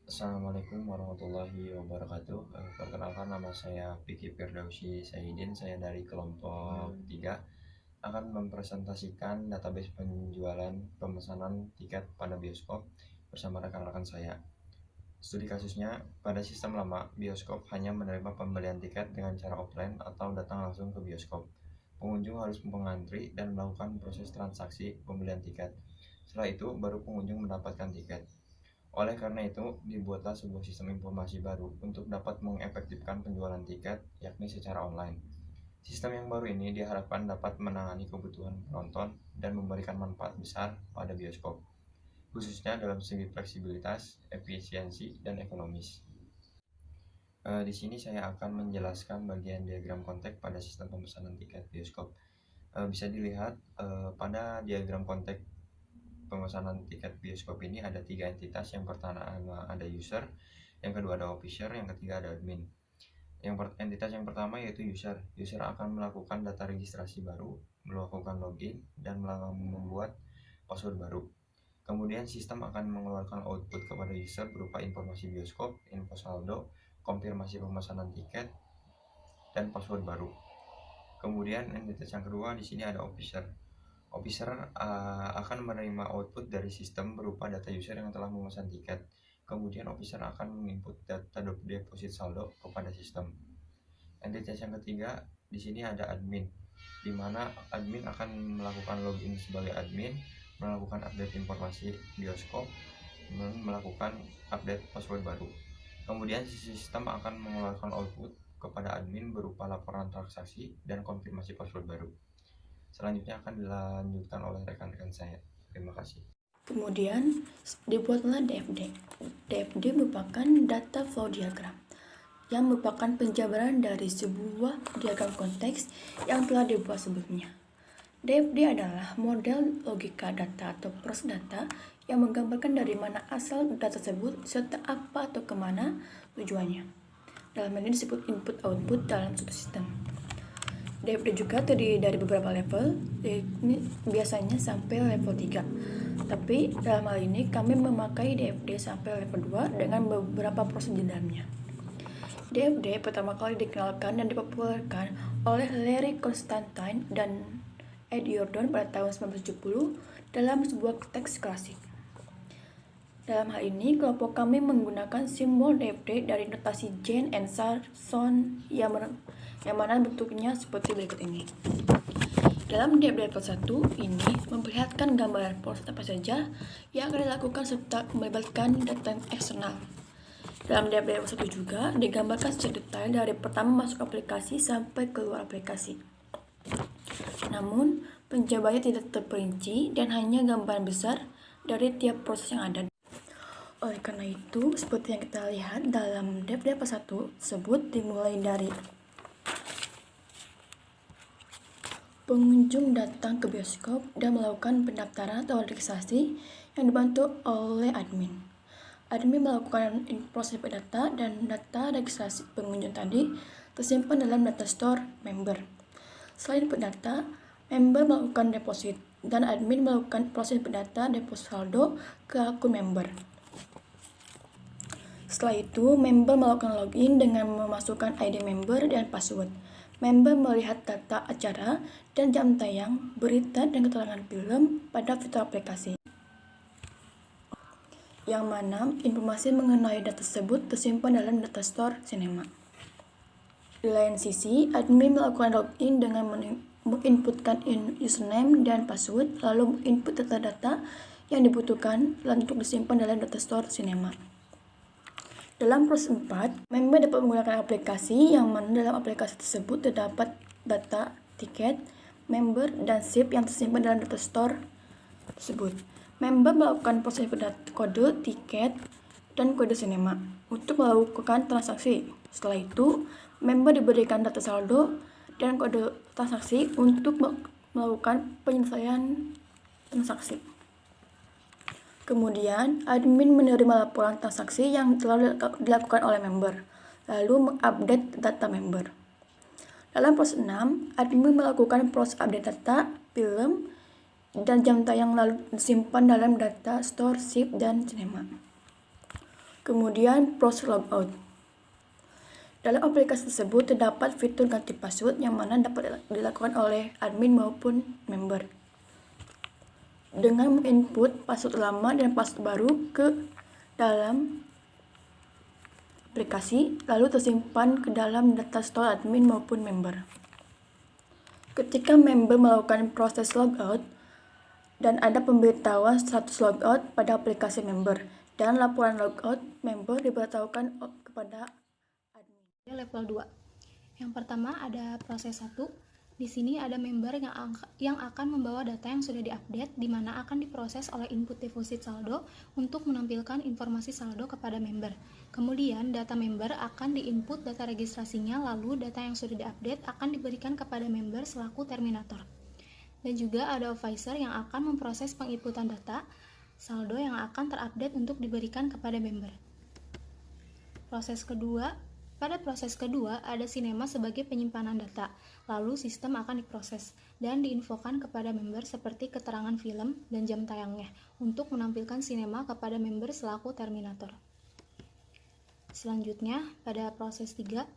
Assalamualaikum warahmatullahi wabarakatuh. Perkenalkan, nama saya Vicky Firdausi Saidin. Saya dari kelompok 3 akan mempresentasikan database penjualan pemesanan tiket pada bioskop bersama rekan-rekan saya. Studi kasusnya, pada sistem lama, bioskop hanya menerima pembelian tiket dengan cara offline atau datang langsung ke bioskop. Pengunjung harus mengantri dan melakukan proses transaksi pembelian tiket. Setelah itu, baru pengunjung mendapatkan tiket. Oleh karena itu, dibuatlah sebuah sistem informasi baru untuk dapat mengefektifkan penjualan tiket, yakni secara online. Sistem yang baru ini diharapkan dapat menangani kebutuhan penonton dan memberikan manfaat besar pada bioskop, khususnya dalam segi fleksibilitas, efisiensi, dan ekonomis. Di sini saya akan menjelaskan bagian diagram konteks pada sistem pemesanan tiket bioskop. Bisa dilihat pada diagram konteks pemesanan tiket bioskop ini ada tiga entitas. Yang pertama ada user, yang kedua ada official, yang ketiga ada admin. Entitas yang pertama yaitu user. User akan melakukan data registrasi baru, melakukan login, dan membuat password baru. Kemudian sistem akan mengeluarkan output kepada user berupa informasi bioskop, info saldo, konfirmasi pemesanan tiket, dan password baru. Kemudian entitas yang kedua di sini ada officer. Officer akan menerima output dari sistem berupa data user yang telah memesan tiket. Kemudian officer akan menginput data deposit saldo kepada sistem. Entitas yang ketiga di sini ada admin, di mana admin akan melakukan login sebagai admin, melakukan update informasi bioskop, dan melakukan update password baru. Kemudian sistem akan mengeluarkan output kepada admin berupa laporan transaksi dan konfirmasi password baru. Selanjutnya akan dilanjutkan oleh rekan-rekan saya. Terima kasih. Kemudian dibuatlah DFD. DFD merupakan data flow diagram yang merupakan penjabaran dari sebuah diagram konteks yang telah dibuat sebelumnya. DFD adalah model logika data atau proses data yang menggambarkan dari mana asal data tersebut serta apa atau kemana tujuannya. Dalam ini disebut input-output dalam suatu sistem. DFD juga terdiri dari beberapa level, ini biasanya sampai level 3. Tapi dalam hal ini kami memakai DFD sampai level 2 dengan beberapa proses di dalamnya. DFD pertama kali dikenalkan dan dipopulerkan oleh Larry Constantine dan Ed Yordon pada tahun 1970 dalam sebuah teks klasik. Dalam hal ini, kelompok kami menggunakan simbol DFD dari notasi Jane and Sarson yang mana bentuknya seperti berikut ini. Dalam DFD level 1 ini memperlihatkan gambaran proses apa saja yang akan dilakukan serta melibatkan data eksternal. Dalam DFD level 1 juga digambarkan secara detail dari pertama masuk aplikasi sampai keluar aplikasi. Namun, penjabarannya tidak terperinci dan hanya gambaran besar dari tiap proses yang ada. Oleh karena itu, seperti yang kita lihat dalam DFD level 1 tersebut dimulai dari pengunjung datang ke bioskop dan melakukan pendaftaran atau registrasi yang dibantu oleh admin. Admin melakukan proses data dan data registrasi pengunjung tadi tersimpan dalam data store member. Selain data, member melakukan deposit dan admin melakukan proses data deposit saldo ke akun member. Setelah itu, member melakukan login dengan memasukkan ID member dan password. Member melihat data acara dan jam tayang, berita, dan keterangan film pada fitur aplikasi, yang mana informasi mengenai data tersebut tersimpan dalam data store sinema. Di lain sisi, admin melakukan login dengan menginputkan username dan password, lalu input data-data yang dibutuhkan untuk disimpan dalam data store sinema. Dalam proses 4, member dapat menggunakan aplikasi yang mana dalam aplikasi tersebut terdapat data tiket, member, dan SIP yang tersimpan dalam data store tersebut. Member melakukan proses kode tiket dan kode sinema untuk melakukan transaksi. Setelah itu, member diberikan data saldo dan kode transaksi untuk melakukan penyelesaian transaksi. Kemudian, admin menerima laporan transaksi yang telah dilakukan oleh member, lalu mengupdate data member. Dalam proses 6, admin melakukan proses update data, film, dan jam tayang lalu disimpan dalam data store, SIP, dan sinema. Kemudian proses logout. Dalam aplikasi tersebut terdapat fitur ganti password yang mana dapat dilakukan oleh admin maupun member. Dengan menginput password lama dan password baru ke dalam aplikasi, lalu tersimpan ke dalam data store admin maupun member. Ketika member melakukan proses logout dan ada pemberitahuan status logout pada aplikasi member, dan laporan logout member diberitahukan kepada admin. Level 2. Yang pertama ada proses 1. Di sini ada member yang akan membawa data yang sudah diupdate, di mana akan diproses oleh input deposit saldo untuk menampilkan informasi saldo kepada member. Kemudian data member akan diinput data registrasinya, lalu data yang sudah diupdate akan diberikan kepada member selaku terminator. Dan juga ada advisor yang akan memproses penginputan data saldo yang akan terupdate untuk diberikan kepada member. Pada proses kedua, ada Cinema sebagai penyimpanan data, lalu sistem akan diproses dan diinfokan kepada member seperti keterangan film dan jam tayangnya untuk menampilkan Cinema kepada member selaku terminator. Selanjutnya, pada proses 3,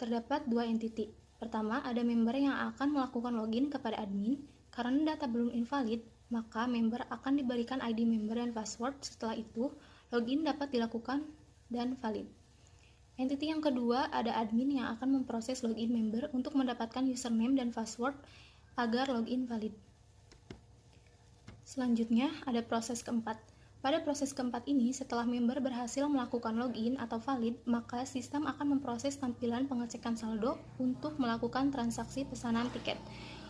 terdapat dua entity. Pertama, ada member yang akan melakukan login kepada admin. Karena data belum invalid, maka member akan diberikan ID member dan password. Setelah itu, login dapat dilakukan dan valid. Entity yang kedua, ada admin yang akan memproses login member untuk mendapatkan username dan password agar login valid. Selanjutnya, ada proses keempat. Pada proses keempat ini, setelah member berhasil melakukan login atau valid, maka sistem akan memproses tampilan pengecekan saldo untuk melakukan transaksi pesanan tiket,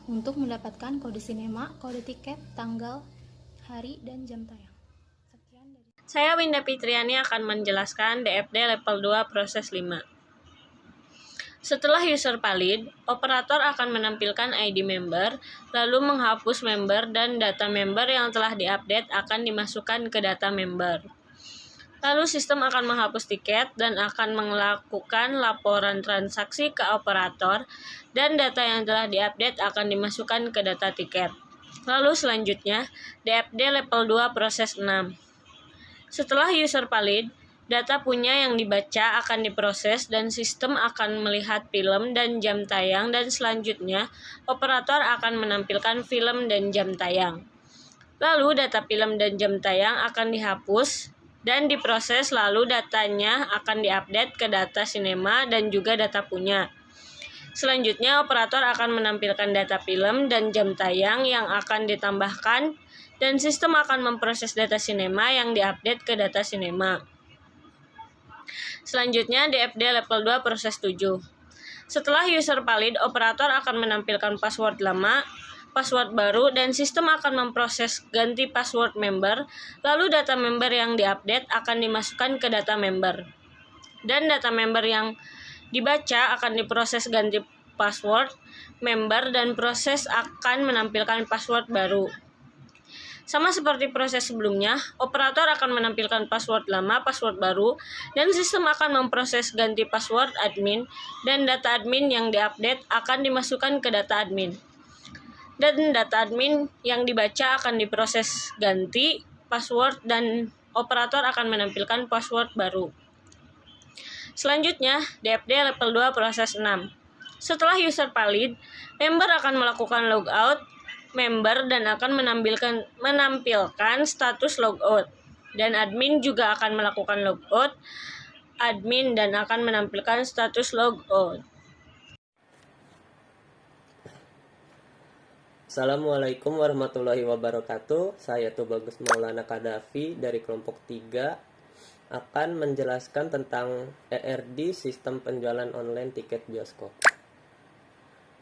untuk mendapatkan kode Cinema, kode tiket, tanggal, hari, dan jam tayang. Saya Winda Fitriani akan menjelaskan DFD level 2 proses 5. Setelah user valid, operator akan menampilkan ID member, lalu menghapus member dan data member yang telah diupdate akan dimasukkan ke data member. Lalu sistem akan menghapus tiket dan akan melakukan laporan transaksi ke operator dan data yang telah diupdate akan dimasukkan ke data tiket. Lalu selanjutnya, DFD level 2 proses 6. Setelah user valid, data punya yang dibaca akan diproses dan sistem akan melihat film dan jam tayang, dan selanjutnya operator akan menampilkan film dan jam tayang. Lalu data film dan jam tayang akan dihapus dan diproses, lalu datanya akan diupdate ke data Cinema dan juga data punya. Selanjutnya operator akan menampilkan data film dan jam tayang yang akan ditambahkan, dan sistem akan memproses data Cinema yang diupdate ke data Cinema. Selanjutnya, DFD level 2 proses 7. Setelah user valid, operator akan menampilkan password lama, password baru, dan sistem akan memproses ganti password member, lalu data member yang diupdate akan dimasukkan ke data member. Dan data member yang dibaca akan diproses ganti password member, dan proses akan menampilkan password baru. Sama seperti proses sebelumnya, operator akan menampilkan password lama, password baru, dan sistem akan memproses ganti password admin, dan data admin yang diupdate akan dimasukkan ke data admin. Dan data admin yang dibaca akan diproses ganti password, dan operator akan menampilkan password baru. Selanjutnya, DFD level 2 proses 6. Setelah user valid, member akan melakukan logout member dan akan menampilkan status logout, dan admin juga akan melakukan logout admin dan akan menampilkan status logout. Assalamualaikum warahmatullahi wabarakatuh. Saya Tubagus Maulana Kadafi dari kelompok 3 akan menjelaskan tentang ERD, sistem penjualan online tiket bioskop.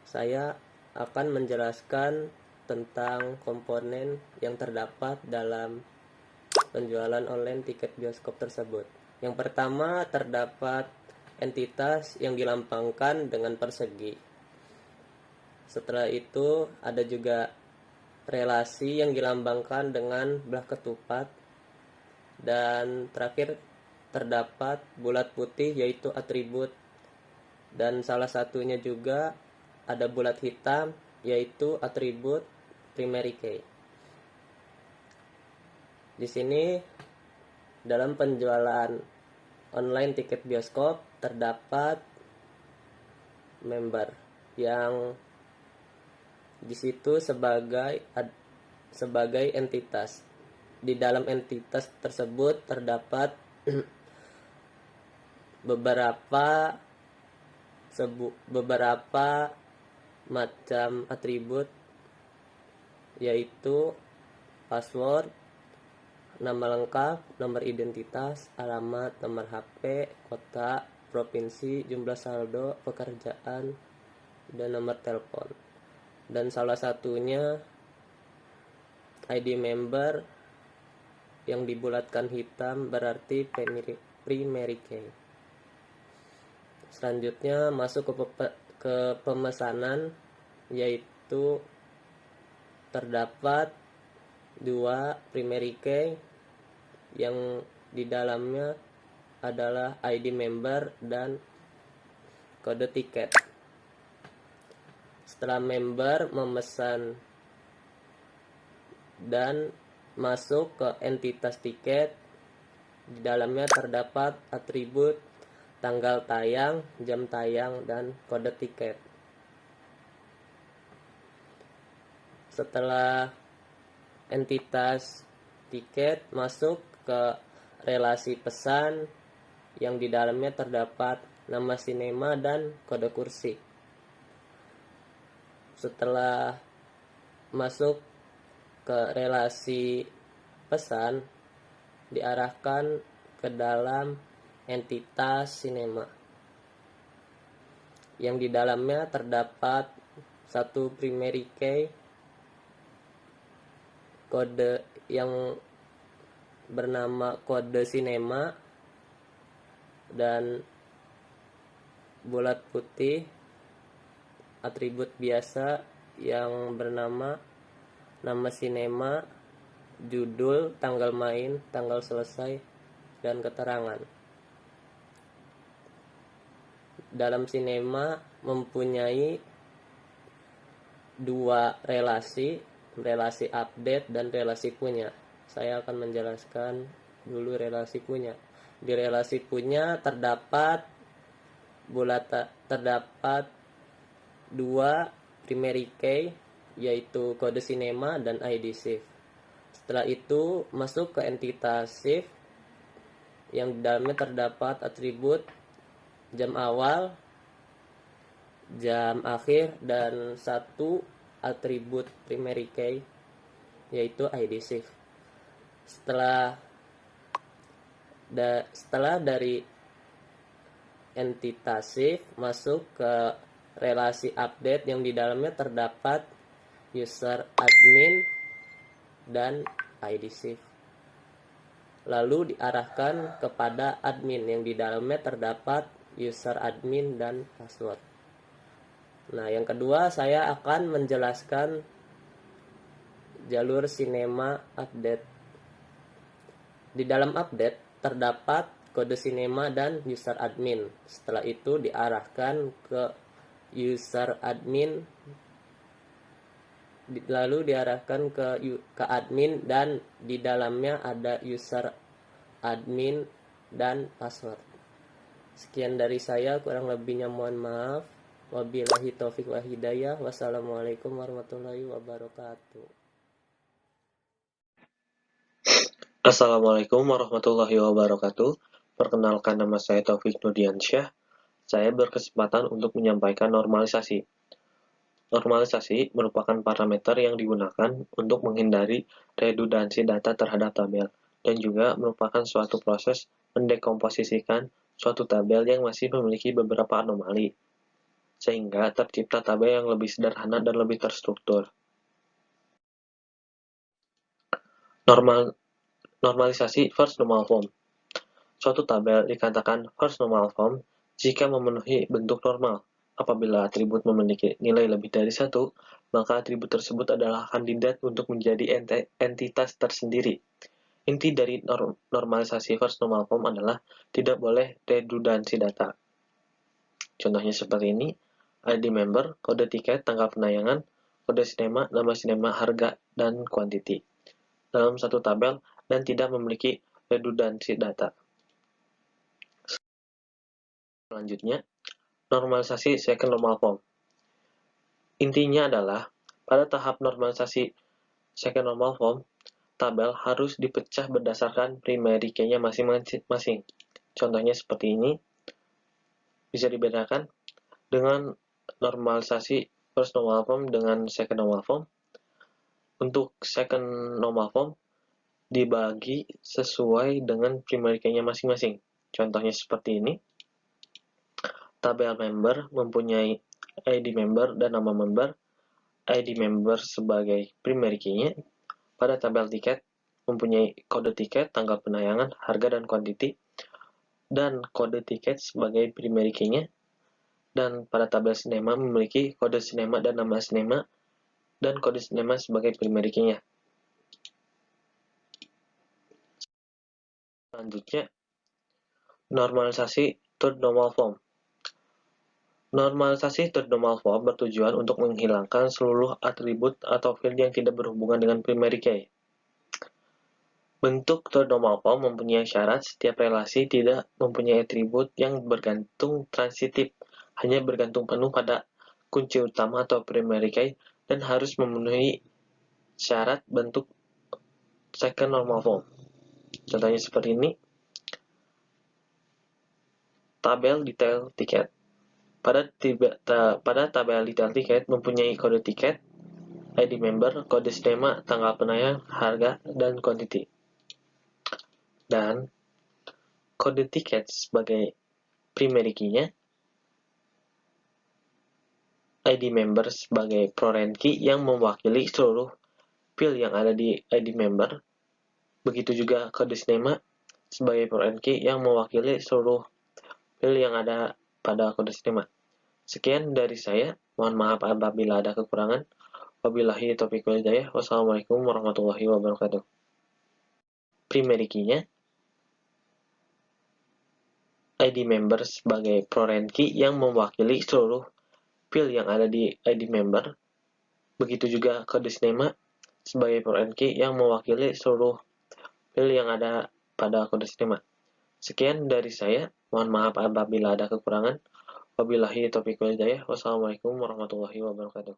Saya akan menjelaskan tentang komponen yang terdapat dalam penjualan online tiket bioskop tersebut. Yang pertama, terdapat entitas yang dilambangkan dengan persegi. Setelah itu ada juga relasi yang dilambangkan dengan belah ketupat, dan terakhir terdapat bulat putih yaitu atribut, dan salah satunya juga ada bulat hitam yaitu atribut primary key. Di sini dalam penjualan online tiket bioskop terdapat member yang di situ sebagai entitas. Di dalam entitas tersebut terdapat beberapa macam atribut, yaitu password, nama lengkap, nomor identitas, alamat, nomor HP, kota, provinsi, jumlah saldo, pekerjaan, dan nomor telepon. Dan salah satunya ID member yang dibulatkan hitam berarti primary key. Selanjutnya masuk ke pemesanan, yaitu terdapat 2 primary key yang di dalamnya adalah ID member dan kode tiket. Setelah member memesan dan masuk ke entitas tiket, di dalamnya terdapat atribut tanggal tayang, jam tayang, dan kode tiket. Setelah entitas tiket masuk ke relasi pesan yang di dalamnya terdapat nama sinema dan kode kursi. Setelah masuk ke relasi pesan, diarahkan ke dalam entitas sinema yang di dalamnya terdapat 1 primary key, kode yang bernama kode sinema, dan bulat putih atribut biasa yang bernama nama sinema, judul, tanggal main, tanggal selesai, dan keterangan. Dalam sinema mempunyai 2 relasi update dan relasi punya. Saya akan menjelaskan dulu relasi punya. Di relasi punya terdapat 2 primary key, yaitu kode sinema dan ID shift. Setelah itu masuk ke entitas shift yang di dalamnya terdapat atribut jam awal, jam akhir, dan 1 atribut primary key, yaitu ID shift. Setelah dari entitas shift masuk ke relasi update yang di dalamnya terdapat user admin dan ID shift. Lalu diarahkan kepada admin yang di dalamnya terdapat user admin dan password. Nah, yang kedua saya akan menjelaskan jalur sinema update. Di dalam update terdapat kode sinema dan user admin. Setelah itu diarahkan ke user admin, lalu diarahkan ke admin, dan di dalamnya ada user admin dan password. Sekian dari saya, kurang lebihnya mohon maaf. Wabillahi taufiq wa hidayah. Wassalamualaikum warahmatullahi wabarakatuh. Assalamualaikum warahmatullahi wabarakatuh. Perkenalkan, nama saya Taufik Nurdiansyah. Saya berkesempatan untuk menyampaikan normalisasi. Normalisasi merupakan parameter yang digunakan untuk menghindari redundansi data terhadap tabel, dan juga merupakan suatu proses mendekomposisikan suatu tabel yang masih memiliki beberapa anomali, sehingga tercipta tabel yang lebih sederhana dan lebih terstruktur. Normalisasi first normal form. Suatu tabel dikatakan first normal form jika memenuhi bentuk normal. Apabila atribut memiliki nilai lebih dari 1, maka atribut tersebut adalah kandidat untuk menjadi entitas tersendiri. Inti dari normalisasi first normal form adalah tidak boleh redundansi data. Contohnya seperti ini: ID member, kode tiket, tanggal penayangan, kode sinema, nama sinema, harga, dan quantity dalam satu tabel dan tidak memiliki redundansi data. Selanjutnya, normalisasi second normal form. Intinya adalah, pada tahap normalisasi second normal form, tabel harus dipecah berdasarkan primary key-nya masing-masing. Contohnya seperti ini, bisa dibedakan dengan normalisasi first normal form dengan second normal form. Untuk second normal form, dibagi sesuai dengan primary key-nya masing-masing. Contohnya seperti ini, tabel member mempunyai ID member dan nama member, ID member sebagai primary key-nya. Pada tabel tiket mempunyai kode tiket, tanggal penayangan, harga dan quantity, dan kode tiket sebagai primary key-nya. Dan pada tabel sinema memiliki kode sinema dan nama sinema, dan kode sinema sebagai primary key-nya. Selanjutnya, normalisasi third normal form. Normalisasi third normal form bertujuan untuk menghilangkan seluruh atribut atau field yang tidak berhubungan dengan primary key. Bentuk third normal form mempunyai syarat setiap relasi tidak mempunyai atribut yang bergantung transitif, hanya bergantung penuh pada kunci utama atau primary key, dan harus memenuhi syarat bentuk second normal form. Contohnya seperti ini, tabel detail tiket. Pada tabel detail tiket mempunyai kode tiket, ID member, kode sinema, tanggal penayang, harga, dan quantity. Dan kode tiket sebagai primary key-nya, ID member sebagai foreign key yang mewakili seluruh field yang ada di ID member. Begitu juga kode sinema sebagai foreign key yang mewakili seluruh field yang ada pada kode sinema. Sekian dari saya. Mohon maaf apabila ada kekurangan. Wabillahi taufiq wal hidayah. Wassalamualaikum warahmatullahi wabarakatuh. Primary key-nya, ID member sebagai foreign key yang mewakili seluruh field yang ada di ID member. Begitu juga kode sinema sebagai foreign key yang mewakili seluruh field yang ada pada kode sinema. Sekian dari saya. Mohon maaf apabila ada kekurangan. Wabillahi taufiq wal hidayah. Wassalamualaikum warahmatullahi wabarakatuh.